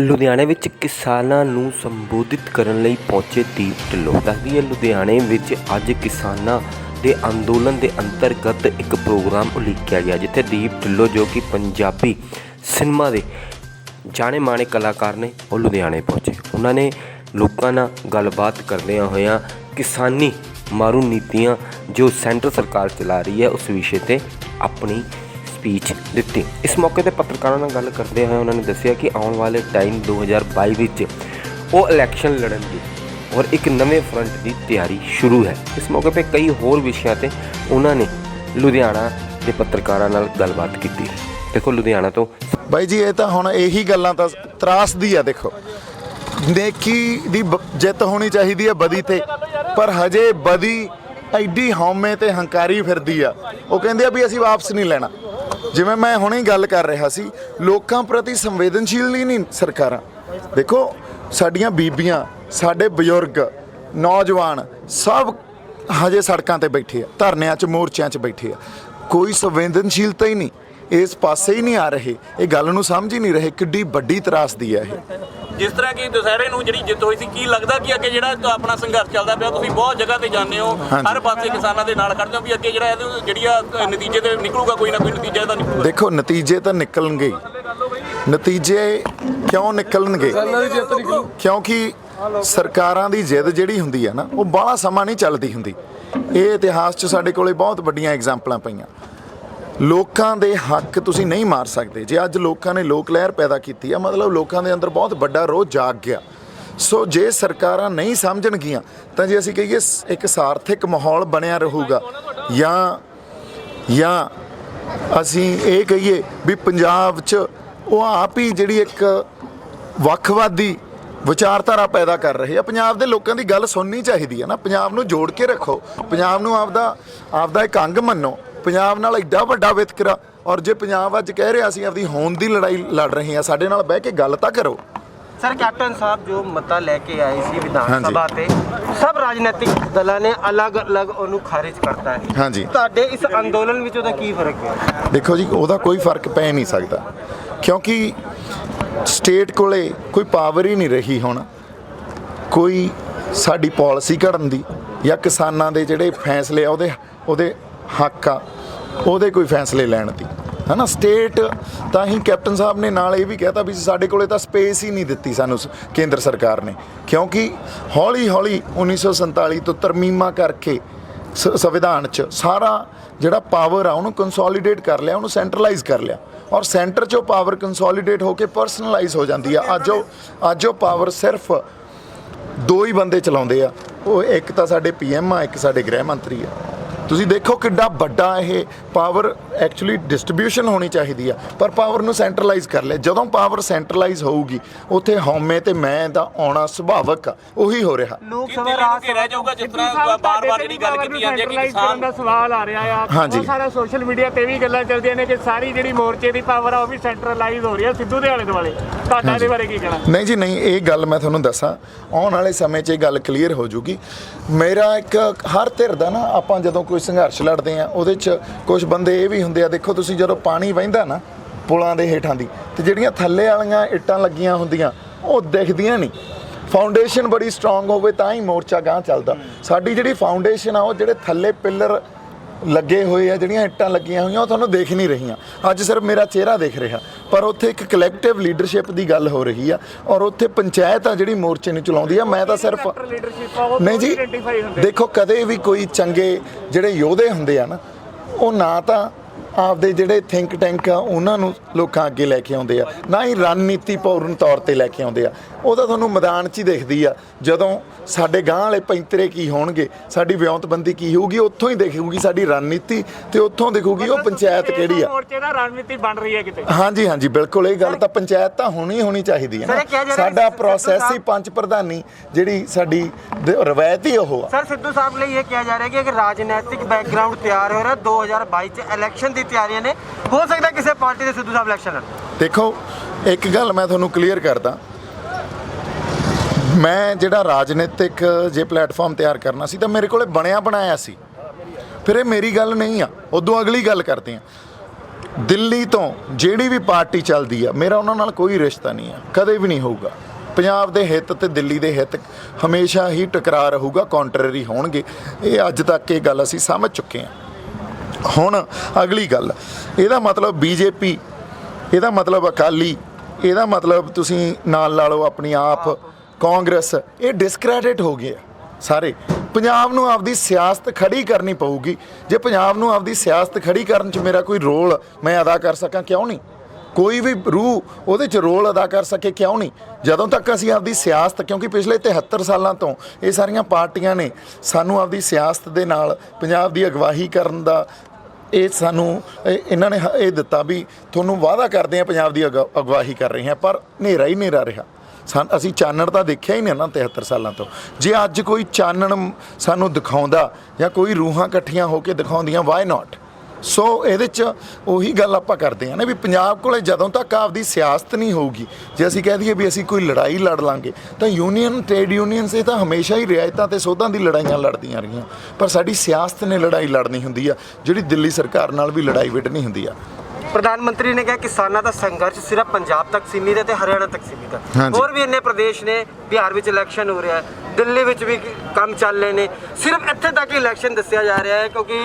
ਲੁਧਿਆਣੇ ਵਿੱਚ ਕਿਸਾਨਾਂ ਨੂੰ ਸੰਬੋਧਿਤ ਕਰਨ ਲਈ ਪਹੁੰਚੇ ਦੀਪ ਢਿੱਲੋਂ। ਦੱਸਦੀ ਹੈ ਲੁਧਿਆਣੇ ਵਿੱਚ ਅੱਜ ਕਿਸਾਨਾਂ ਦੇ ਅੰਦੋਲਨ ਦੇ ਅੰਤਰਗਤ ਇੱਕ ਪ੍ਰੋਗਰਾਮ ਉਲੀਕਿਆ ਗਿਆ, ਜਿੱਥੇ ਦੀਪ ਢਿੱਲੋਂ ਜੋ ਕਿ ਪੰਜਾਬੀ ਸਿਨੇਮਾ ਦੇ ਜਾਣੇ ਮਾਣੇ ਕਲਾਕਾਰ ਨੇ, ਉਹ ਲੁਧਿਆਣੇ ਪਹੁੰਚੇ। ਉਹਨਾਂ ਨੇ ਲੋਕਾਂ ਨਾਲ ਗੱਲਬਾਤ ਕਰਦਿਆਂ ਹੋਇਆਂ ਕਿਸਾਨੀ ਮਾਰੂ ਨੀਤੀਆਂ ਜੋ ਸੈਂਟਰ ਸਰਕਾਰ ਚਲਾ ਰਹੀ ਹੈ ਉਸ ਵਿਸ਼ੇ 'ਤੇ ਆਪਣੀ ਸਪੀਚ ਦਿੱਤੀ। ਇਸ ਮੌਕੇ 'ਤੇ ਪੱਤਰਕਾਰਾਂ ਨਾਲ ਗੱਲ ਕਰਦੇ ਹੋਏ ਉਹਨਾਂ ਨੇ ਦੱਸਿਆ ਕਿ ਆਉਣ ਵਾਲੇ ਟਾਈਮ 2022 ਵਿੱਚ ਉਹ ਇਲੈਕਸ਼ਨ ਲੜਨਗੇ ਔਰ ਇੱਕ ਨਵੇਂ ਫਰੰਟ ਦੀ ਤਿਆਰੀ ਸ਼ੁਰੂ ਹੈ। ਇਸ ਮੌਕੇ 'ਤੇ ਕਈ ਹੋਰ ਵਿਸ਼ਿਆਂ 'ਤੇ ਉਹਨਾਂ ਨੇ ਲੁਧਿਆਣਾ ਦੇ ਪੱਤਰਕਾਰਾਂ ਨਾਲ ਗੱਲਬਾਤ ਕੀਤੀ। ਦੇਖੋ ਲੁਧਿਆਣਾ ਤੋਂ ਬਾਈ ਜੀ, ਇਹ ਤਾਂ ਹੁਣ ਇਹੀ ਗੱਲਾਂ ਤਾਂ ਤਰਾਸਦੀ ਆ। ਦੇਖੋ, ਨੇਕੀ ਦੀ ਜਿੱਤ ਹੋਣੀ ਚਾਹੀਦੀ ਹੈ ਬਦੀ ਤੇ, ਪਰ ਹਜੇ ਬਦੀ ਐਡੀ ਹਉਮੈ ਤੇ ਹੰਕਾਰੀ ਫਿਰਦੀ ਆ। ਉਹ ਕਹਿੰਦੇ ਆ ਵੀ ਅਸੀਂ ਵਾਪਸ ਨਹੀਂ ਲੈਣਾ। ਜਿਵੇਂ ਮੈਂ ਹੁਣੇ ਗੱਲ ਕਰ ਰਿਹਾ ਸੀ, ਲੋਕਾਂ ਪ੍ਰਤੀ ਸੰਵੇਦਨਸ਼ੀਲ ਹੀ ਨਹੀਂ ਸਰਕਾਰਾਂ। ਦੇਖੋ, ਸਾਡੀਆਂ ਬੀਬੀਆਂ, ਸਾਡੇ ਬਜ਼ੁਰਗ, ਨੌਜਵਾਨ ਸਭ ਹਜੇ ਸੜਕਾਂ ਤੇ ਬੈਠੇ ਆ, ਧਰਨਿਆਂ 'ਚ, ਮੋਰਚਿਆਂ 'ਚ ਬੈਠੇ ਆ। ਕੋਈ ਸੰਵੇਦਨਸ਼ੀਲਤਾ ਹੀ ਨਹੀਂ, ਇਸ ਪਾਸੇ ਹੀ ਨਹੀਂ ਆ ਰਹੇ, ਇਹ ਗੱਲ ਨੂੰ ਸਮਝ ਹੀ ਨਹੀਂ ਰਹੇ। ਕਿੱਡੀ ਵੱਡੀ ਤਰਾਸਦੀ ਹੈ ਇਹ। ਜਿਸ ਤਰ੍ਹਾਂ ਕਿ ਦੁਸਹਿਰੇ ਨੂੰ ਜਿਹੜੀ ਜਿੱਤ ਹੋਈ ਸੀ, ਕੀ ਲੱਗਦਾ ਕਿ ਅੱਗੇ ਜਿਹੜਾ ਆਪਣਾ ਸੰਘਰਸ਼ ਚੱਲਦਾ ਪਿਆ, ਤੁਸੀਂ ਬਹੁਤ ਜਗ੍ਹਾ ਤੇ ਜਾਂਦੇ ਹੋ, ਹਰ ਪਾਸੇ ਕਿਸਾਨਾਂ ਦੇ ਨਾਲ ਖੜਦੇ ਹੋ, ਵੀ ਅੱਗੇ ਜਿਹੜਾ ਇਹਦੇ ਜਿਹੜੀ ਨਤੀਜੇ ਤੇ ਨਿਕਲੂਗਾ, ਕੋਈ ਨਾ ਕੋਈ ਨਤੀਜਾ ਤਾਂ ਨਿਕਲੂਗਾ। ਦੇਖੋ, ਨਤੀਜੇ ਤਾਂ ਨਿਕਲਣਗੇ ਹੀ। ਨਤੀਜੇ ਕਿਉਂ ਨਿਕਲਣਗੇ? ਕਿਉਂਕਿ ਸਰਕਾਰਾਂ ਦੀ ਜਿੱਦ ਜਿਹੜੀ ਹੁੰਦੀ ਹੈ ਨਾ, ਉਹ ਬਾਹਲਾ ਸਮਾਂ ਨਹੀਂ ਚੱਲਦੀ ਹੁੰਦੀ। ਇਹ ਇਤਿਹਾਸ 'ਚ ਸਾਡੇ ਕੋਲੇ ਬਹੁਤ ਵੱਡੀਆਂ ਐਗਜ਼ਾਮਪਲਾਂ ਪਈਆਂ। ਲੋਕਾਂ ਦੇ ਹੱਕ ਤੁਸੀਂ ਨਹੀਂ ਮਾਰ ਸਕਦੇ। ਜੇ ਅੱਜ ਲੋਕਾਂ ਨੇ ਲੋਕ ਲਹਿਰ ਪੈਦਾ ਕੀਤੀ ਆ, ਮਤਲਬ ਲੋਕਾਂ ਦੇ ਅੰਦਰ ਬਹੁਤ ਵੱਡਾ ਰੋਹ ਜਾਗ ਗਿਆ। ਸੋ ਜੇ ਸਰਕਾਰਾਂ ਨਹੀਂ ਸਮਝਣਗੀਆਂ ਤਾਂ ਜੇ ਅਸੀਂ ਕਹੀਏ ਇੱਕ ਸਾਰਥਿਕ ਮਾਹੌਲ ਬਣਿਆ ਰਹੂਗਾ, ਜਾਂ ਅਸੀਂ ਇਹ ਕਹੀਏ ਵੀ ਪੰਜਾਬ 'ਚ ਉਹ ਆਪ ਹੀ ਜਿਹੜੀ ਇੱਕ ਵੱਖਵਾਦੀ ਵਿਚਾਰਧਾਰਾ ਪੈਦਾ ਕਰ ਰਹੇ ਆ। ਪੰਜਾਬ ਦੇ ਲੋਕਾਂ ਦੀ ਗੱਲ ਸੁਣਨੀ ਚਾਹੀਦੀ ਹੈ ਨਾ। ਪੰਜਾਬ ਨੂੰ ਜੋੜ ਕੇ ਰੱਖੋ, ਪੰਜਾਬ ਨੂੰ ਆਪਦਾ ਇੱਕ ਅੰਗ ਮੰਨੋ। ਪੰਜਾਬ ਨਾਲ ਐਡਾ ਵੱਡਾ ਵਿਤਕਰਾ, ਔਰ ਜੇ ਪੰਜਾਬ ਅੱਜ ਕਹਿ ਰਿਹਾ ਅਸੀਂ ਆਪਦੀ ਹੋਂਦ ਦੀ ਲੜਾਈ ਲੜ ਰਹੇ ਹਾਂ, ਸਾਡੇ ਨਾਲ ਬਹਿ ਕੇ ਗੱਲ ਤਾਂ ਕਰੋ। ਸਰ, ਕੈਪਟਨ ਸਾਹਿਬ ਜੋ ਮਤਾ ਲੈ ਕੇ ਆਏ ਸੀ ਵਿਧਾਨ ਸਭਾ ਤੇ, ਸਭ ਰਾਜਨੀਤਿਕ ਦਲਾਂ ਨੇ ਅਲੱਗ-ਅਲੱਗ ਉਹਨੂੰ ਖਾਰਿਜ ਕਰਤਾ ਹੈ। ਹਾਂਜੀ, ਤੁਹਾਡੇ ਇਸ ਅੰਦੋਲਨ ਵਿੱਚ ਉਹਦਾ ਕੀ ਫਰਕ ਹੈ? ਦੇਖੋ ਜੀ, ਉਹਦਾ ਕੋਈ ਫਰਕ ਪੈ ਨਹੀਂ ਸਕਦਾ, ਕਿਉਂਕਿ ਸਟੇਟ ਕੋਲੇ ਕੋਈ ਪਾਵਰ ਹੀ ਨਹੀਂ ਰਹੀ ਹੁਣ ਕੋਈ ਸਾਡੀ ਪਾਲਿਸੀ ਘੜਨ ਦੀ, ਜਾਂ ਕਿਸਾਨਾਂ ਦੇ ਜਿਹੜੇ ਫੈਸਲੇ ਆ ਉਹਦੇ ਹੱਕ ਆ, ਉਹਦੇ ਕੋਈ ਫੈਸਲੇ ਲੈਣ ਦੀ, ਹੈ ਨਾ। ਸਟੇਟ ਤਾਂ ਹੀ ਕੈਪਟਨ ਸਾਹਿਬ ਨੇ ਨਾਲ ਇਹ ਵੀ ਕਹਿਤਾ ਵੀ ਸਾਡੇ ਕੋਲੇ ਤਾਂ ਸਪੇਸ ਹੀ ਨਹੀਂ ਦਿੱਤੀ ਸਾਨੂੰ ਕੇਂਦਰ ਸਰਕਾਰ ਨੇ, ਕਿਉਂਕਿ ਹੌਲੀ ਹੌਲੀ 1947 ਤੋਂ ਤਰਮੀਮਾਂ ਕਰਕੇ ਸੰਵਿਧਾਨ 'ਚ ਸਾਰਾ ਜਿਹੜਾ ਪਾਵਰ ਆ ਉਹਨੂੰ ਕੰਸੋਲੀਡੇਟ ਕਰ ਲਿਆ, ਉਹਨੂੰ ਸੈਂਟਰਲਾਈਜ਼ ਕਰ ਲਿਆ, ਔਰ ਸੈਂਟਰ 'ਚੋਂ ਪਾਵਰ ਕੰਸੋਲੀਡੇਟ ਹੋ ਕੇ ਪਰਸਨਲਾਈਜ਼ ਹੋ ਜਾਂਦੀ ਆ। ਅੱਜ ਉਹ ਪਾਵਰ ਸਿਰਫ ਦੋ ਹੀ ਬੰਦੇ ਚਲਾਉਂਦੇ ਆ। ਉਹ ਇੱਕ ਤਾਂ ਸਾਡੇ PM ਆ, ਇੱਕ ਸਾਡੇ ਗ੍ਰਹਿ ਮੰਤਰੀ ਆ। ਤੁਸੀਂ ਦੇਖੋ ਕਿੱਡਾ ਵੱਡਾ ਇਹ ਪਾਵਰ ਐਕਚੁਅਲੀ ਡਿਸਟ੍ਰੀਬਿਊਸ਼ਨ ਹੋਣੀ ਚਾਹੀਦੀ ਆ, ਪਰ ਪਾਵਰ ਨੂੰ ਸੈਂਟਰਲਾਈਜ਼ ਕਰ ਲਿਆ। ਜਦੋਂ ਪਾਵਰ ਸੈਂਟਰਲਾਈਜ਼ ਹੋਊਗੀ, ਉੱਥੇ ਹਉਮੈ ਤੇ ਮੈਂ ਦਾ ਆਉਣਾ ਸੁਭਾਵਿਕ ਆ। ਉਹੀ ਹੋ ਰਿਹਾ। ਲੋਕ ਸਭਾ ਰਾਜ ਰਹਿ ਜਾਊਗਾ, ਜਿਸ ਤਰ੍ਹਾਂ ਬਾਰ-ਬਾਰ ਜਿਹੜੀ ਗੱਲ ਕੀਤੀ ਜਾਂਦੀ ਹੈ ਕਿ ਕਿਸਾਨ ਦਾ ਸਵਾਲ ਆ ਰਿਹਾ ਆ। ਉਹ ਸਾਰਾ ਸੋਸ਼ਲ ਮੀਡੀਆ ਤੇ ਵੀ ਗੱਲਾਂ ਚੱਲਦੀਆਂ ਨੇ ਕਿ ਸਾਰੀ ਜਿਹੜੀ ਮੋਰਚੇ ਦੀ ਪਾਵਰ ਆ ਉਹ ਵੀ ਸੈਂਟਰਲਾਈਜ਼ ਹੋ ਰਹੀ ਹੈ ਸਿੱਧੂ ਦੇ ਆਲੇ ਦੁਆਲੇ। ਤੁਹਾਡਾ ਇਹਦੇ ਬਾਰੇ ਕੀ ਕਹਿਣਾ? ਨਹੀਂ ਜੀ, ਨਹੀਂ, ਇਹ ਗੱਲ ਮੈਂ ਤੁਹਾਨੂੰ ਦੱਸਾਂ, ਆਉਣ ਵਾਲੇ ਸਮੇਂ 'ਚ ਇਹ ਗੱਲ ਕਲੀਅਰ ਹੋ ਜੂਗੀ। ਮੇਰਾ ਇੱਕ ਹਰ ਧਿਰ ਦਾ ਨਾ, ਆਪਾਂ ਜਦੋਂ ਕੋਈ ਸੰਘਰਸ਼ ਲੜਦੇ ਆ ਉਹਦੇ 'ਚ ਕੁਝ ਬੰਦੇ ਇਹ ਵੀ ਹੁੰਦੇ ਆ। ਦੇਖੋ, ਤੁਸੀਂ ਜਦੋਂ ਪਾਣੀ ਵਹਿੰਦਾ ਨਾ ਪੁਲਾਂ ਦੇ ਹੇਠਾਂ ਦੀ, ਤੇ ਜਿਹੜੀਆਂ ਥੱਲੇ ਵਾਲੀਆਂ ਇੱਟਾਂ ਲੱਗੀਆਂ ਹੁੰਦੀਆਂ ਉਹ ਦਿਖਦੀਆਂ ਨਹੀਂ। ਫਾਊਂਡੇਸ਼ਨ ਬੜੀ ਸਟਰੋਂਗ ਹੋਵੇ ਤਾਂ ਹੀ ਮੋਰਚਾ ਗਾਂਹ ਚੱਲਦਾ। ਸਾਡੀ ਜਿਹੜੀ ਫਾਊਂਡੇਸ਼ਨ ਆ, ਉਹ ਜਿਹੜੇ ਥੱਲੇ ਪਿੱਲਰ ਲੱਗੇ ਹੋਏ ਆ, ਜਿਹੜੀਆਂ ਇੱਟਾਂ ਲੱਗੀਆਂ ਹੋਈਆਂ, ਉਹ ਤੁਹਾਨੂੰ ਦੇਖ ਨਹੀਂ ਰਹੀਆਂ। ਅੱਜ ਸਿਰਫ ਮੇਰਾ ਚਿਹਰਾ ਦਿਖ ਰਿਹਾ, ਪਰ ਉੱਥੇ ਇੱਕ ਕਲੈਕਟਿਵ ਲੀਡਰਸ਼ਿਪ ਦੀ ਗੱਲ ਹੋ ਰਹੀ ਆ, ਔਰ ਉੱਥੇ ਪੰਚਾਇਤ ਆ ਜਿਹੜੀ ਮੋਰਚੇ ਨੂੰ ਚਲਾਉਂਦੀ ਆ। ਮੈਂ ਤਾਂ ਸਿਰਫ ਨਹੀਂ ਜੀ, ਦੇਖੋ, ਕਦੇ ਵੀ ਕੋਈ ਚੰਗੇ ਜਿਹੜੇ ਯੋਧੇ ਹੁੰਦੇ ਆ ਨਾ, ਉਹ ਨਾ ਤਾਂ ਆਪਦੇ ਜਿਹੜੇ ਥਿੰਕ ਟੈਂਕ ਆ ਉਹਨਾਂ ਨੂੰ ਲੋਕਾਂ ਅੱਗੇ ਲੈ ਕੇ ਆਉਂਦੇ ਆ, ਨਾ ਹੀ ਰਣਨੀਤੀ ਪੂਰਨ ਤੌਰ ਤੇ ਲੈ ਕੇ ਆਉਂਦੇ ਆ। ਉਹ ਤਾਂ ਤੁਹਾਨੂੰ ਮੈਦਾਨ 'ਚ ਹੀ ਦਿਖਦੀ ਆ। ਜਦੋਂ ਸਾਡੇ ਗਾਂਹ ਵਾਲੇ ਪੈਂਤਰੇ ਕੀ ਹੋਣਗੇ, ਸਾਡੀ ਵਿਉਂਤਬੰਦੀ ਕੀ ਹੋਊਗੀ, ਉੱਥੋਂ ਹੀ ਦਿਖੂਗੀ ਸਾਡੀ ਰਣਨੀਤੀ, ਤੇ ਉੱਥੋਂ ਦਿਖੂਗੀ ਉਹ ਪੰਚਾਇਤ ਕਿਹੜੀ ਆ। ਮੋਰਚੇ ਦਾ ਰਣਨੀਤੀ ਬਣ ਰਹੀ ਹੈ ਕਿਤੇ। ਹਾਂਜੀ ਹਾਂਜੀ, ਬਿਲਕੁਲ। ਇਹ ਗੱਲ ਤਾਂ ਪੰਚਾਇਤ ਤਾਂ ਹੋਣੀ ਚਾਹੀਦੀ ਹੈ ਨਾ। ਸਾਡਾ ਪ੍ਰੋਸੈਸ ਹੀ ਪੰਚ ਪ੍ਰਧਾਨੀ ਜਿਹੜੀ ਸਾਡੀ ਰਵਾਇਤ ਹੀ ਉਹ ਆ। ਸਰ, ਸਿੱਧੂ ਸਾਹਿਬ ਲਈ ਇਹ ਕਿਹਾ ਜਾ ਰਿਹਾ ਕਿ ਇੱਕ ਰਾਜਨੀਤਿਕ ਬੈਕਗ੍ਰਾਉਂਡ ਤਿਆਰ ਹੋ ਰਿਹਾ। 2022 ਚ ਇਲੈਕਸ਼ਨ ਦੀ ਤਿਆਰੀਆਂ ਨੇ, ਹੋ ਸਕਦਾ ਕਿਸੇ ਪਾਰਟੀ ਦੇ ਸਿੱਧੂ ਸਾਹਿਬ ਇਲੈਕਸ਼ਨ ਲੜਨ। ਦੇਖੋ, ਇੱਕ ਗੱਲ ਮੈਂ ਤੁਹਾਨੂੰ ਕਲੀਅਰ ਕਰਦਾ, ਮੈਂ ਜਿਹੜਾ ਰਾਜਨੀਤਿਕ ਜੇ ਪਲੇਟਫਾਰਮ ਤਿਆਰ ਕਰਨਾ ਸੀ ਤਾਂ ਮੇਰੇ ਕੋਲੇ ਬਣਿਆ ਬਣਾਇਆ ਸੀ। ਫਿਰ ਇਹ ਮੇਰੀ ਗੱਲ ਨਹੀਂ ਆ, ਉਦੋਂ ਅਗਲੀ ਗੱਲ ਕਰਦੇ ਆ। ਦਿੱਲੀ ਤੋਂ ਜਿਹੜੀ ਵੀ ਪਾਰਟੀ ਚੱਲਦੀ ਆ, ਮੇਰਾ ਉਹਨਾਂ ਨਾਲ ਕੋਈ ਰਿਸ਼ਤਾ ਨਹੀਂ ਆ, ਕਦੇ ਵੀ ਨਹੀਂ ਹੋਊਗਾ। ਪੰਜਾਬ ਦੇ ਹਿੱਤ ਤੇ ਦਿੱਲੀ ਦੇ ਹਿੱਤ ਹਮੇਸ਼ਾ ਹੀ ਟਕਰਾਅ ਰਹੂਗਾ, ਕੰਟਰਰੀ ਹੋਣਗੇ। ਇਹ ਅੱਜ ਤੱਕ ਇਹ ਗੱਲ ਅਸੀਂ ਸਮਝ ਚੁੱਕੇ ਹਾਂ। ਹੁਣ ਅਗਲੀ ਗੱਲ, ਇਹਦਾ ਮਤਲਬ ਬੀਜੇਪੀ, ਇਹਦਾ ਮਤਲਬ ਅਕਾਲੀ, ਇਹਦਾ ਮਤਲਬ ਤੁਸੀਂ ਨਾਲ ਲਾ ਲਓ ਆਪਣੀ ਆਪ, ਕਾਂਗਰਸ, ਇਹ ਡਿਸਕ੍ਰੈਡਿਟ ਹੋ ਗਏ ਆ ਸਾਰੇ। ਪੰਜਾਬ ਨੂੰ ਆਪਦੀ ਸਿਆਸਤ ਖੜੀ ਕਰਨੀ ਪਊਗੀ। ਜੇ ਪੰਜਾਬ ਨੂੰ ਆਪਦੀ ਸਿਆਸਤ ਖੜੀ ਕਰਨ 'ਚ ਮੇਰਾ ਕੋਈ ਰੋਲ ਮੈਂ ਅਦਾ ਕਰ ਸਕਾਂ, ਕਿਉਂ ਨਹੀਂ? ਕੋਈ ਵੀ ਰੂਹ ਉਹਦੇ 'ਚ ਰੋਲ ਅਦਾ ਕਰ ਸਕੇ, ਕਿਉਂ ਨਹੀਂ? ਜਦੋਂ ਤੱਕ ਅਸੀਂ ਆਪਦੀ ਸਿਆਸਤ, ਕਿਉਂਕਿ ਪਿਛਲੇ 73 ਸਾਲਾਂ ਤੋਂ ਇਹ ਸਾਰੀਆਂ ਪਾਰਟੀਆਂ ਨੇ ਸਾਨੂੰ ਆਪਦੀ ਸਿਆਸਤ ਦੇ ਨਾਲ ਪੰਜਾਬ ਦੀ ਅਗਵਾਈ ਕਰਨ ਦਾ ਇਹ ਸਾਨੂੰ ਇਹਨਾਂ ਨੇ ਇਹ ਦਿੱਤਾ ਵੀ ਤੁਹਾਨੂੰ ਵਾਅਦਾ ਕਰਦੇ ਆ ਪੰਜਾਬ ਦੀ ਅਗਵਾਈ ਕਰ ਰਹੇ ਹਾਂ, ਪਰ ਹਨੇਰਾ ਹੀ ਹਨੇਰਾ ਰਿਹਾ। ਅਸੀਂ ਚਾਨਣ ਤਾਂ ਦੇਖਿਆ ਹੀ ਨਹੀਂ ਨਾ 73 ਸਾਲਾਂ ਤੋਂ। ਜੇ ਅੱਜ ਕੋਈ ਚਾਨਣ ਸਾਨੂੰ ਦਿਖਾਉਂਦਾ ਜਾਂ ਕੋਈ ਰੂਹਾਂ ਇਕੱਠੀਆਂ ਹੋ ਕੇ ਦਿਖਾਉਂਦੀਆਂ, ਵਾਈ ਨਾਟ? ਸੋ ਇਹਦੇ 'ਚ ਉਹੀ ਗੱਲ ਆਪਾਂ ਕਰਦੇ ਹਾਂ ਨਾ ਵੀ ਪੰਜਾਬ ਕੋਲੇ ਜਦੋਂ ਤੱਕ ਆਪਦੀ ਸਿਆਸਤ ਨਹੀਂ ਹੋਊਗੀ, ਜੇ ਅਸੀਂ ਕਹਿ ਦਈਏ ਵੀ ਅਸੀਂ ਕੋਈ ਲੜਾਈ ਲੜ ਲਾਂਗੇ, ਤਾਂ ਯੂਨੀਅਨ, ਟ੍ਰੇਡ ਯੂਨੀਅਨਸ ਇਹ ਤਾਂ ਹਮੇਸ਼ਾ ਹੀ ਰਿਆਇਤਾਂ ਤੇ ਸੋਧਾਂ ਦੀ ਲੜਾਈਆਂ ਲੜਦੀਆਂ ਰਹੀਆਂ, ਪਰ ਸਾਡੀ ਸਿਆਸਤ ਨੇ ਲੜਾਈ ਲੜਨੀ ਹੁੰਦੀ ਆ, ਜਿਹੜੀ ਦਿੱਲੀ ਸਰਕਾਰ ਨਾਲ ਵੀ ਲੜਾਈ ਵਿੱਢਣੀ ਹੁੰਦੀ ਆ। ਪ੍ਰਧਾਨ ਮੰਤਰੀ ਨੇ ਕਿਹਾ ਕਿਸਾਨਾਂ ਦਾ ਸੰਘਰਸ਼ ਸਿਰਫ ਪੰਜਾਬ ਤੱਕ ਸੀਮਿਤ ਹੈ ਤੇ ਹਰਿਆਣਾ ਤੱਕ ਸੀਮਿਤ ਹੈ। ਹੋਰ ਵੀ ਇੰਨੇ ਪ੍ਰਦੇਸ਼ ਨੇ, ਬਿਹਾਰ ਵਿੱਚ ਇਲੈਕਸ਼ਨ ਹੋ ਰਿਹਾ ਹੈ, ਦਿੱਲੀ ਵਿੱਚ ਵੀ ਕੰਮ ਚੱਲ ਰਹੇ ਨੇ, ਸਿਰਫ ਇੱਥੇ ਤੱਕ ਇਲੈਕਸ਼ਨ ਦੱਸਿਆ ਜਾ ਰਿਹਾ ਹੈ ਕਿਉਂਕਿ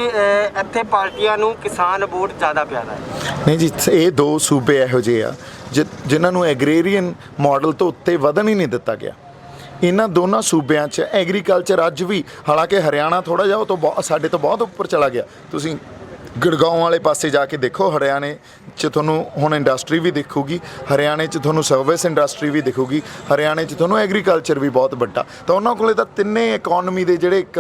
ਇੱਥੇ ਪਾਰਟੀਆਂ ਨੂੰ ਕਿਸਾਨ ਵੋਟ ਜ਼ਿਆਦਾ ਪਿਆਰਾ ਹੈ। ਨਹੀਂ ਜੀ, ਇਹ ਦੋ ਸੂਬੇ ਇਹੋ ਜਿਹੇ ਆ ਜਿਨ੍ਹਾਂ ਨੂੰ ਐਗਰੀਰੀਅਨ ਮਾਡਲ ਤੋਂ ਉੱਤੇ ਵਧਣ ਹੀ ਨਹੀਂ ਦਿੱਤਾ ਗਿਆ। ਇਹਨਾਂ ਦੋਨਾਂ ਸੂਬਿਆਂ 'ਚ ਐਗਰੀਕਲਚਰ ਅੱਜ ਵੀ, ਹਾਲਾਂਕਿ ਹਰਿਆਣਾ ਥੋੜ੍ਹਾ ਜਿਹਾ ਉਹ ਤੋਂ ਸਾਡੇ ਤੋਂ ਬਹੁਤ ਉੱਪਰ ਚਲਾ ਗਿਆ। ਤੁਸੀਂ ਗੁੜਗਾਉਂ ਵਾਲੇ ਪਾਸੇ ਜਾ ਕੇ ਦੇਖੋ, ਹਰਿਆਣੇ 'ਚ ਤੁਹਾਨੂੰ ਹੁਣ ਇੰਡਸਟਰੀ ਵੀ ਦਿਖੂਗੀ, ਹਰਿਆਣੇ 'ਚ ਤੁਹਾਨੂੰ ਸਰਵਿਸ ਇੰਡਸਟਰੀ ਵੀ ਦਿਖੂਗੀ, ਹਰਿਆਣੇ 'ਚ ਤੁਹਾਨੂੰ ਐਗਰੀਕਲਚਰ ਵੀ ਬਹੁਤ ਵੱਡਾ। ਤਾਂ ਉਹਨਾਂ ਕੋਲੇ ਤਾਂ ਤਿੰਨੇ ਇਕਨੋਮੀ ਦੇ ਜਿਹੜੇ ਇੱਕ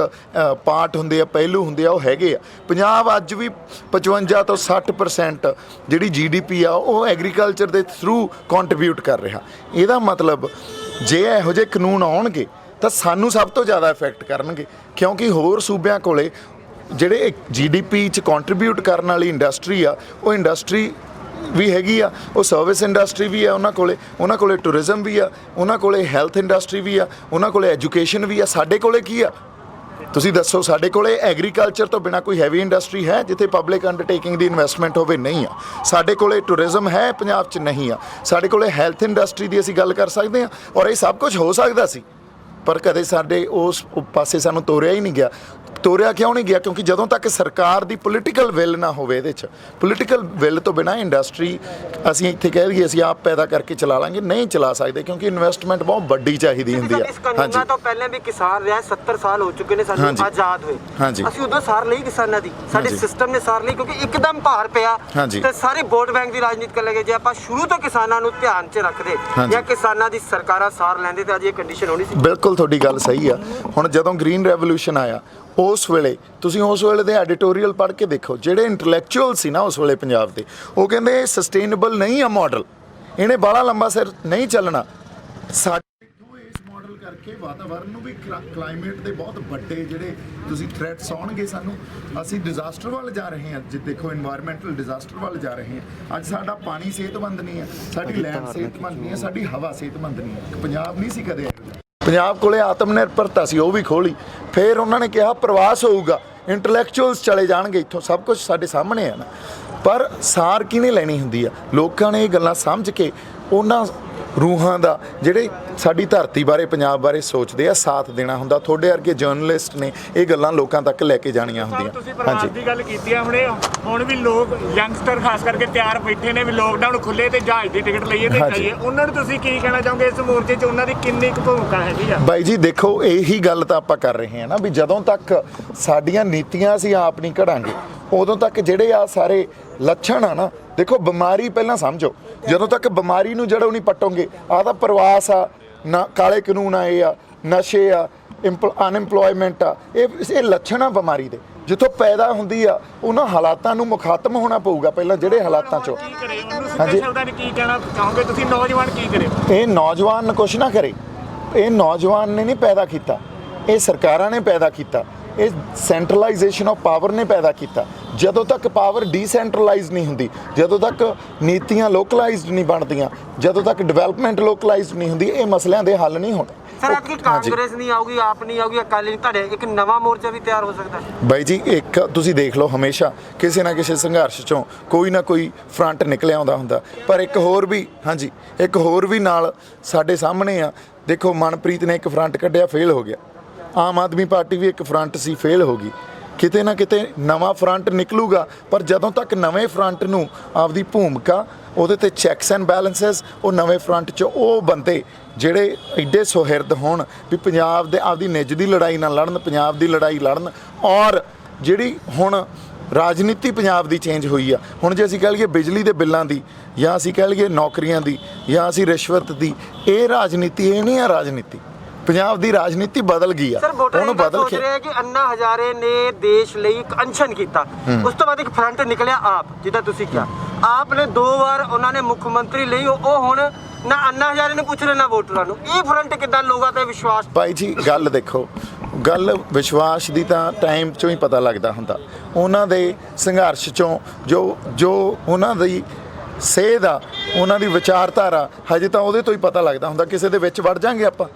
ਪਾਰਟ ਹੁੰਦੇ ਆ, ਪਹਿਲੂ ਹੁੰਦੇ ਆ, ਉਹ ਹੈਗੇ ਆ। ਪੰਜਾਬ ਅੱਜ ਵੀ 55 ਤੋਂ 60% ਜਿਹੜੀ GDP ਆ ਉਹ ਐਗਰੀਕਲਚਰ ਦੇ ਥਰੂ ਕੰਟਰੀਬਿਊਟ ਕਰ ਰਿਹਾ। ਇਹਦਾ ਮਤਲਬ ਜੇ ਇਹੋ ਜਿਹੇ ਕਾਨੂੰਨ ਆਉਣਗੇ ਤਾਂ ਸਾਨੂੰ ਸਭ ਤੋਂ ਜ਼ਿਆਦਾ ਇਫੈਕਟ ਕਰਨਗੇ, ਕਿਉਂਕਿ ਹੋਰ ਸੂਬਿਆਂ ਕੋਲੇ ਜਿਹੜੇ GDP 'ਚ ਕੰਟਰੀਬਿਊਟ ਕਰਨ ਵਾਲੀ ਇੰਡਸਟਰੀ ਆ, ਉਹ ਇੰਡਸਟਰੀ ਵੀ ਹੈਗੀ ਆ, ਉਹ ਸਰਵਿਸ ਇੰਡਸਟਰੀ ਵੀ ਆ ਉਹਨਾਂ ਕੋਲੇ ਟੂਰਿਜ਼ਮ ਵੀ ਆ, ਉਹਨਾਂ ਕੋਲੇ ਹੈਲਥ ਇੰਡਸਟਰੀ ਵੀ ਆ, ਉਹਨਾਂ ਕੋਲੇ ਐਜੂਕੇਸ਼ਨ ਵੀ ਆ। ਸਾਡੇ ਕੋਲੇ ਕੀ ਆ? ਤੁਸੀਂ ਦੱਸੋ, ਸਾਡੇ ਕੋਲੇ ਐਗਰੀਕਲਚਰ ਤੋਂ ਬਿਨਾ ਕੋਈ ਹੈਵੀ ਇੰਡਸਟਰੀ ਹੈ ਜਿੱਥੇ ਪਬਲਿਕ ਅੰਡਰਟੇਕਿੰਗ ਦੀ ਇਨਵੈਸਟਮੈਂਟ ਹੋਵੇ? ਨਹੀਂ ਆ। ਸਾਡੇ ਕੋਲੇ ਟੂਰਿਜ਼ਮ ਹੈ ਪੰਜਾਬ 'ਚ? ਨਹੀਂ ਆ। ਸਾਡੇ ਕੋਲੇ ਹੈਲਥ ਇੰਡਸਟਰੀ ਦੀ ਅਸੀਂ ਗੱਲ ਕਰ ਸਕਦੇ ਹਾਂ, ਔਰ ਇਹ ਸਭ ਕੁਝ ਹੋ ਸਕਦਾ ਸੀ, ਪਰ ਕਦੇ ਸਾਡੇ ਉਸ ਪਾਸੇ ਸਾਨੂੰ ਤੋਰਿਆ ਹੀ ਨਹੀਂ ਗਿਆ। ਤੋਰਿਆ ਕਿਉਂ ਨਹੀਂ ਗਿਆ? ਕਿਉਂਕਿ ਜਦੋਂ ਤੱਕ ਸਰਕਾਰ ਦੀ ਪੋਲੀਟੀਕਲ ਵਿਲ ਨਾ ਹੋਵੇ, ਇਹਦੇ 'ਚ ਪੋਲੀਟੀਕਲ ਵਿਲ ਤੋਂ ਬਿਨਾਂ ਇੰਡਸਟਰੀ ਅਸੀਂ ਇੱਥੇ ਕਹਿ ਦਈਏ ਅਸੀਂ ਆਪ ਪੈਦਾ ਕਰਕੇ ਚਲਾ ਲਾਂਗੇ, ਨਹੀਂ ਚਲਾ ਸਕਦੇ, ਕਿਉਂਕਿ ਇਨਵੈਸਟਮੈਂਟ ਬਹੁਤ ਵੱਡੀ ਚਾਹੀਦੀ ਹੁੰਦੀ ਆ। ਇਸ ਕਾਨੂੰਨਾਂ ਤੋਂ ਪਹਿਲਾਂ ਵੀ ਕਿਸਾਨ ਰਿਹਾ, 70 ਸਾਲ ਹੋ ਚੁੱਕੇ ਨੇ ਸਾਨੂੰ ਆਜ਼ਾਦ ਹੋਏ। ਅਸੀਂ ਉਦੋਂ ਸਾਰ ਲਈ ਕਿਸਾਨਾਂ ਦੀ, ਸਾਡੇ ਸਿਸਟਮ ਨੇ ਸਾਰ ਲਈ, ਕਿਉਂਕਿ ਇੱਕਦਮ ਭਾਰ ਪਿਆ ਤੇ ਸਾਰੇ ਵੋਟ ਬੈਂਕ ਦੀ ਰਾਜਨੀਤੀ ਕਰਨ ਲੱਗੇ। ਜੇ ਆਪਾਂ ਸ਼ੁਰੂ ਤੋਂ ਕਿਸਾਨਾਂ ਨੂੰ ਧਿਆਨ 'ਚ ਰੱਖਦੇ ਜਾਂ ਕਿਸਾਨਾਂ ਦੀ ਸਰਕਾਰਾਂ ਸਾਰ ਲੈਂਦੇ ਤਾਂ ਅੱਜ ਇਹ ਕੰਡੀਸ਼ਨ ਹੋਣੀ ਸੀ। ਬਿਲਕੁਲ ਤੁਹਾਡੀ ਗੱਲ ਸਹੀ ਆ। ਹੁਣ ਜਦੋਂ ਗ੍ਰੀਨ ਰੈਵੋਲੂਸ਼ਨ ਆਇਆ, ਉਸ ਵੇਲੇ ਤੁਸੀਂ ਉਸ ਵੇਲੇ ਦੇ ਐਡੀਟੋਰੀਅਲ ਪੜ੍ਹ ਕੇ ਦੇਖੋ, ਜਿਹੜੇ ਇੰਟੈਲੈਕਚੁਅਲ ਸੀ ਨਾ ਉਸ ਵੇਲੇ ਪੰਜਾਬ ਦੇ, ਉਹ ਕਹਿੰਦੇ ਇਹ ਸਸਟੇਨੇਬਲ ਨਹੀਂ ਆ ਮਾਡਲ, ਇਹਨੇ ਬਾਹਲਾ ਲੰਬਾ ਸਿਰ ਨਹੀਂ ਚੱਲਣਾ। ਸਾਡੇ ਇੱਥੋਂ ਇਸ ਮਾਡਲ ਕਰਕੇ ਵਾਤਾਵਰਨ ਨੂੰ ਵੀ, ਕਲਾਈਮੇਟ ਦੇ ਬਹੁਤ ਵੱਡੇ ਜਿਹੜੇ ਤੁਸੀਂ ਥ੍ਰੈਟਸ ਆਉਣਗੇ ਸਾਨੂੰ, ਅਸੀਂ ਡਿਜ਼ਾਸਟਰ ਵੱਲ ਜਾ ਰਹੇ ਹਾਂ। ਜੇ ਦੇਖੋ ਇਨਵਾਇਰਮੈਂਟਲ ਡਿਜ਼ਾਸਟਰ ਵੱਲ ਜਾ ਰਹੇ ਹਾਂ। ਅੱਜ ਸਾਡਾ ਪਾਣੀ ਸਿਹਤਮੰਦ ਨਹੀਂ ਹੈ, ਸਾਡੀ ਲੈਂਡ ਸਿਹਤਮੰਦ ਨਹੀਂ ਹੈ, ਸਾਡੀ ਹਵਾ ਸਿਹਤਮੰਦ ਨਹੀਂ ਹੈ। ਪੰਜਾਬ ਨਹੀਂ ਸੀ ਕਦੇ, ਪੰਜਾਬ ਕੋਲੇ ਆਤਮ ਨਿਰਭਰਤਾ ਸੀ, ਉਹ ਵੀ ਖੋਲੀ। ਫਿਰ ਉਹਨਾਂ ਨੇ ਕਿਹਾ ਪ੍ਰਵਾਸ ਹੋਊਗਾ, ਇੰਟੈਲੈਕਚੁਅਲਸ ਚਲੇ ਜਾਣਗੇ ਇੱਥੋਂ, ਸਭ ਕੁਝ ਸਾਡੇ ਸਾਹਮਣੇ ਆ ਨਾ। ਪਰ ਸਾਰ ਕਿਹਨੇ ਲੈਣੀ ਹੁੰਦੀ ਆ? ਲੋਕਾਂ ਨੇ ਇਹ ਗੱਲਾਂ ਸਮਝ ਕੇ ਉਹਨਾਂ ਰੂਹਾਂ ਦਾ ਜਿਹੜੇ ਸਾਡੀ ਧਰਤੀ ਬਾਰੇ, ਪੰਜਾਬ ਬਾਰੇ ਸੋਚਦੇ ਆ, ਸਾਥ ਦੇਣਾ ਹੁੰਦਾ। ਤੁਹਾਡੇ ਵਰਗੇ ਜਰਨਲਿਸਟ ਨੇ ਇਹ ਗੱਲਾਂ ਲੋਕਾਂ ਤੱਕ ਲੈ ਕੇ ਜਾਣੀਆਂ ਹੁੰਦੀਆਂ। ਤੁਸੀਂ ਪ੍ਰਵਾਸ ਦੀ ਗੱਲ ਕੀਤੀ ਆ, ਹੁਣ ਵੀ ਲੋਕ ਯੰਗਸਟਰ ਖਾਸ ਕਰਕੇ ਤਿਆਰ ਬੈਠੇ ਨੇ ਵੀ ਲੋਕਡਾਊਨ ਖੁੱਲੇ ਤੇ ਜਹਾਜ਼ ਦੀ ਟਿਕਟ ਲਈਏ ਤੇ ਜਾਈਏ। ਉਹਨਾਂ ਨੂੰ ਤੁਸੀਂ ਕੀ ਕਹਿਣਾ ਚਾਹੋਗੇ? ਇਸ ਮੋਰਚੇ 'ਚ ਉਹਨਾਂ ਦੀ ਕਿੰਨੀ ਕੁ ਭੂਮਿਕਾ ਹੈਗੀ ਆ? ਬਾਈ ਜੀ ਦੇਖੋ, ਇਹੀ ਗੱਲ ਤਾਂ ਆਪਾਂ ਕਰ ਰਹੇ ਹਾਂ ਨਾ ਵੀ ਜਦੋਂ ਤੱਕ ਸਾਡੀਆਂ ਨੀਤੀਆਂ ਅਸੀਂ ਆਪ ਨਹੀਂ ਘੜਾਂਗੇ, ਉਦੋਂ ਤੱਕ ਜਿਹੜੇ ਆ ਸਾਰੇ ਲੱਛਣ ਆ ਨਾ, ਦੇਖੋ ਬਿਮਾਰੀ ਪਹਿਲਾਂ ਸਮਝੋ, ਜਦੋਂ ਤੱਕ ਬਿਮਾਰੀ ਨੂੰ ਜੜੋਂ ਨਹੀਂ ਪੱਟੋਗੇ, ਆਹ ਤਾਂ ਪ੍ਰਵਾਸ ਆ, ਨਾ ਕਾਲੇ ਕਾਨੂੰਨ ਆਏ ਆ, ਨਸ਼ੇ ਆ, ਅਨਐਮਪਲੋਇਮੈਂਟ ਆ, ਇਹ ਲੱਛਣ ਆ ਬਿਮਾਰੀ ਦੇ। ਜਿੱਥੋਂ ਪੈਦਾ ਹੁੰਦੀ ਆ ਉਹਨਾਂ ਹਾਲਾਤਾਂ ਨੂੰ ਮੁਖਾਤਮ ਹੋਣਾ ਪਊਗਾ ਪਹਿਲਾਂ, ਜਿਹੜੇ ਹਾਲਾਤਾਂ 'ਚੋਂ। ਹਾਂਜੀ, ਕੀ ਕਹਿਣਾ ਚਾਹੋਗੇ ਤੁਸੀਂ? ਨੌਜਵਾਨ ਕੀ ਕਰੇ? ਇਹ ਨੌਜਵਾਨ ਕੁਛ ਨਾ ਕਰੇ, ਇਹ ਨੌਜਵਾਨ ਨੇ ਨਹੀਂ ਪੈਦਾ ਕੀਤਾ, ਇਹ ਸਰਕਾਰਾਂ ਨੇ ਪੈਦਾ ਕੀਤਾ। ਇਹ ਸੈਂਟਰਲਾਈਜੇਸ਼ਨ ਆਫ ਪਾਵਰ ਨੇ ਪੈਦਾ ਕੀਤਾ। ਜਦੋਂ ਤੱਕ ਪਾਵਰ ਡੀਸੈਂਟਰਲਾਈਜ਼ ਨਹੀਂ ਹੁੰਦੀ, ਜਦੋਂ ਤੱਕ ਨੀਤੀਆਂ ਲੋਕਲਾਈਜ਼ਡ ਨਹੀਂ ਬਣਦੀਆਂ, ਜਦੋਂ ਤੱਕ ਡਿਵੈਲਪਮੈਂਟ ਲੋਕਲਾਈਜ਼ਡ ਨਹੀਂ ਹੁੰਦੀ, ਇਹ ਮਸਲਿਆਂ ਦੇ ਹੱਲ ਨਹੀਂ ਹੋਣੇ। ਸਰ ਐਤਕੀ ਕਾਂਗਰਸ ਨਹੀਂ ਆਊਗੀ, ਆਪ ਨਹੀਂ ਆਊਗੀ, ਅਕਾਲੀ ਨਹੀਂ, ਤੁਹਾਡੇ ਇੱਕ ਨਵਾਂ ਮੋਰਚਾ ਵੀ ਤਿਆਰ ਹੋ ਸਕਦਾ ਹੈ। ਬਾਈ ਜੀ ਇੱਕ ਤੁਸੀਂ ਦੇਖ ਲਓ, ਹਮੇਸ਼ਾ ਕਿਸੇ ਨਾ ਕਿਸੇ ਸੰਘਰਸ਼ ਚੋਂ ਕੋਈ ਨਾ ਕੋਈ ਫਰੰਟ ਨਿਕਲਿਆ ਆਉਂਦਾ ਹੁੰਦਾ, ਪਰ ਇੱਕ ਹੋਰ ਵੀ ਹਾਂਜੀ ਇੱਕ ਹੋਰ ਵੀ ਨਾਲ ਸਾਡੇ ਸਾਹਮਣੇ ਆ। ਦੇਖੋ ਮਨਪ੍ਰੀਤ ਨੇ ਇੱਕ ਫਰੰਟ ਕੱਢਿਆ, ਫੇਲ ਹੋ ਗਿਆ। ਆਮ ਆਦਮੀ ਪਾਰਟੀ ਵੀ ਇੱਕ ਫਰੰਟ ਸੀ, ਫੇਲ ਹੋ ਗਈ। ਕਿਤੇ ਨਾ ਕਿਤੇ ਨਵਾਂ ਫਰੰਟ ਨਿਕਲੂਗਾ, ਪਰ ਜਦੋਂ ਤੱਕ ਨਵੇਂ ਫਰੰਟ ਨੂੰ ਆਪਦੀ ਭੂਮਿਕਾ, ਉਹਦੇ ਤੇ ਚੈੱਕਸ ਐਂਡ ਬੈਲੈਂਸਸ, ਉਹ ਨਵੇਂ ਫਰੰਟ 'ਚ ਉਹ ਬੰਦੇ ਜਿਹੜੇ ਐਡੇ ਸੁਹਿਰਦ ਹੋਣ ਵੀ ਪੰਜਾਬ ਦੇ ਆਪਦੀ ਨਿੱਜ ਦੀ ਲੜਾਈ ਨਾ ਲੜਨ, ਪੰਜਾਬ ਦੀ ਲੜਾਈ ਲੜਨ। ਔਰ ਜਿਹੜੀ ਹੁਣ ਰਾਜਨੀਤੀ ਪੰਜਾਬ ਦੀ ਚੇਂਜ ਹੋਈ ਆ, ਹੁਣ ਜੇ ਅਸੀਂ ਕਹਿ ਲਈਏ ਬਿਜਲੀ ਦੇ ਬਿੱਲਾਂ ਦੀ, ਜਾਂ ਅਸੀਂ ਕਹਿ ਲਈਏ ਨੌਕਰੀਆਂ ਦੀ, ਜਾਂ ਅਸੀਂ ਰਿਸ਼ਵਤ ਦੀ, ਇਹ ਰਾਜਨੀਤੀ ਇਹ ਨਹੀਂ ਆ। ਰਾਜਨੀਤੀ ਪੰਜਾਬ ਦੀ ਰਾਜਨੀਤੀ ਬਦਲ ਗਈ ਆ। ਸਰ ਵੋਟਰ ਬਦਲ ਕੇ ਰਿਹਾ ਕਿ ਅੰਨਾ ਹਜ਼ਾਰੇ ਨੇ ਦੇਸ਼ ਲਈ ਇੱਕ ਅਨਸ਼ਨ ਕੀਤਾ, ਉਸ ਤੋਂ ਬਾਅਦ ਇੱਕ ਫਰੰਟ ਨਿਕਲਿਆ ਆਪ, ਜਿੱਦਾਂ ਤੁਸੀਂ ਕਿਹਾ ਆਪ ਨੇ 2 ਵਾਰ ਉਹਨਾਂ ਨੇ ਮੁੱਖ ਮੰਤਰੀ ਲਈ, ਉਹ ਹੁਣ ਨਾ ਅੰਨਾ ਹਜ਼ਾਰੇ ਨੂੰ ਪੁੱਛ ਰਹੇ ਨਾ ਵੋਟਰਾਂ ਨੂੰ। ਇਹ ਫਰੰਟ ਕਿੱਦਾਂ ਲੋਕਾਂ ਤੇ ਵਿਸ਼ਵਾਸ? ਭਾਈ ਜੀ ਗੱਲ ਦੇਖੋ, ਗੱਲ ਵਿਸ਼ਵਾਸ ਦੀ ਤਾਂ ਟਾਈਮ 'ਚੋਂ ਹੀ ਪਤਾ ਲੱਗਦਾ ਹੁੰਦਾ। ਉਹਨਾਂ ਦੇ ਸੰਘਰਸ਼ 'ਚੋਂ ਜੋ ਉਹਨਾਂ ਦੀ ਸੇਧ ਆ, ਉਹਨਾਂ ਦੀ ਵਿਚਾਰਧਾਰਾ, ਹਜੇ ਤਾਂ ਉਹਦੇ ਤੋਂ ਹੀ ਪਤਾ ਲੱਗਦਾ ਹੁੰਦਾ। ਕਿਸੇ ਦੇ ਵਿੱਚ ਵੜ ਜਾਾਂਗੇ ਆਪਾਂ,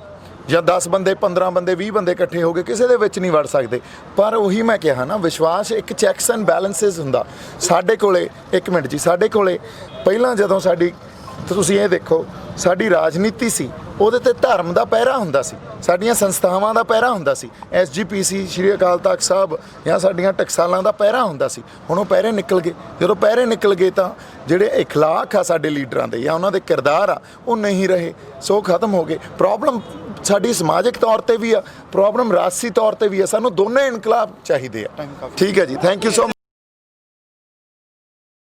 ਜਾਂ 10 ਬੰਦੇ 15 ਬੰਦੇ 20 ਬੰਦੇ ਇਕੱਠੇ ਹੋ ਕੇ ਕਿਸੇ ਦੇ ਵਿੱਚ ਨਹੀਂ ਵੜ ਸਕਦੇ। ਪਰ ਉਹੀ ਮੈਂ ਕਿਹਾ ਨਾ, ਵਿਸ਼ਵਾਸ ਇੱਕ ਚੈੱਕਸ ਐਂਡ ਬੈਲੈਂਸਸ ਹੁੰਦਾ। ਸਾਡੇ ਕੋਲੇ ਇੱਕ ਮਿੰਟ ਜੀ, ਸਾਡੇ ਕੋਲੇ ਪਹਿਲਾਂ ਜਦੋਂ ਸਾਡੀ, ਤੁਸੀਂ ਇਹ ਦੇਖੋ, ਸਾਡੀ ਰਾਜਨੀਤੀ ਸੀ, ਉਹਦੇ ਤੇ ਧਰਮ ਦਾ ਪਹਿਰਾ ਹੁੰਦਾ ਸੀ, ਸਾਡੀਆਂ ਸੰਸਥਾਵਾਂ ਦਾ ਪਹਿਰਾ ਹੁੰਦਾ ਸੀ, SGPC, ਸ਼੍ਰੀ ਅਕਾਲ ਤਖਤ ਸਾਹਿਬ, ਜਾਂ ਸਾਡੀਆਂ ਟਕਸਾਲਾਂ ਦਾ ਪਹਿਰਾ ਹੁੰਦਾ ਸੀ। ਹੁਣ ਉਹ ਪਹਿਰੇ ਨਿਕਲ ਗਏ। ਜਦੋਂ ਪਹਿਰੇ ਨਿਕਲ ਗਏ ਤਾਂ ਜਿਹੜੇ ਇਖਲਾਕ ਆ ਸਾਡੇ ਲੀਡਰਾਂ ਦੇ ਜਾਂ ਉਹਨਾਂ ਦੇ ਕਿਰਦਾਰ ਆ, ਉਹ ਨਹੀਂ ਰਹੇ, ਸੋ ਖਤਮ ਹੋ ਗਏ। ਪ੍ਰੋਬਲਮ ਸਾਡੀ ਸਮਾਜਿਕ ਤੌਰ ਤੇ ਵੀ ਆ, ਪ੍ਰੋਬਲਮ ਰਾਜਸੀ ਤੌਰ ਤੇ ਵੀ ਆ। ਸਾਨੂੰ ਦੋਨੇ ਇਨਕਲਾਬ ਚਾਹੀਦੇ ਆ। ਠੀਕ ਹੈ ਜੀ, ਥੈਂਕ ਯੂ ਸੋ